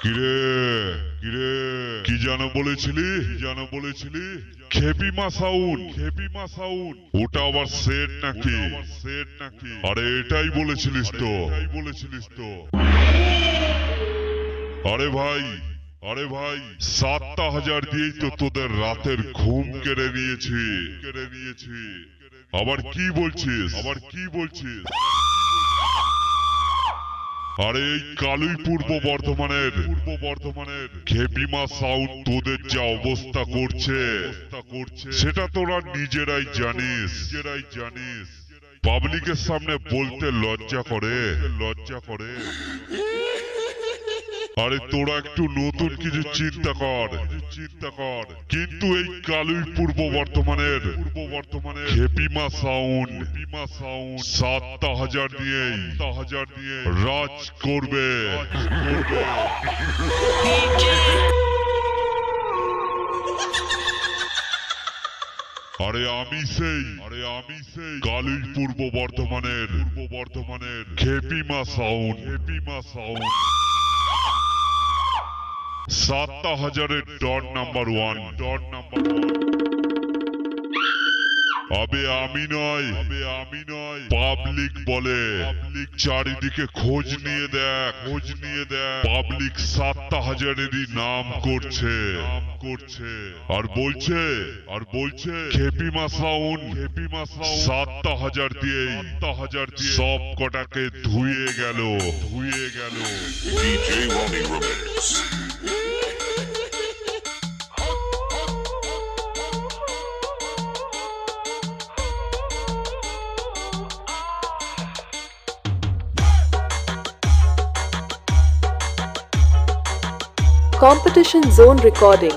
কিরে কিরে কি জানো বলেছিলি খেপিমা সাউন্ড ওটা আবার সেট নাকি আরে এটাই বলেছিলিস তো আরে ভাই 7,000 দিয়েই তো তোদের রাতের ঘুম কেড়ে নিয়েছি আবার কি বলছিস আরে এই কালুই পূর্ব বর্ধমানের খেপিমা সাউন্ড তোদের যা অবস্থা করছে সেটা তোরা নিজেরাই জানিস পাবলিকের সামনে বলতে লজ্জা করে আরে তোরা একটু নতুন কিছু চিন্তা কর কিন্তু এই কালুই পূর্ব বর্ধমানের খেপিমা সাউন্ড 7,000 দিয়েই রাজ করবে আরে আমি সেই কালুই পূর্ব বর্ধমানের খেপিমা সাউন্ড 7,000 ডট নাম্বার 1 আবে আমি নয় পাবলিক বলে চারিদিকে খোঁজ নিয়ে দেখ পাবলিক 7,000-এরই নাম করছে আর বলছে খেপিমা সাউন্ড 7,000 দিয়েই সব কটাকে ধুয়ে গেল DJ Ronnie Remix. Competition Zone Recording.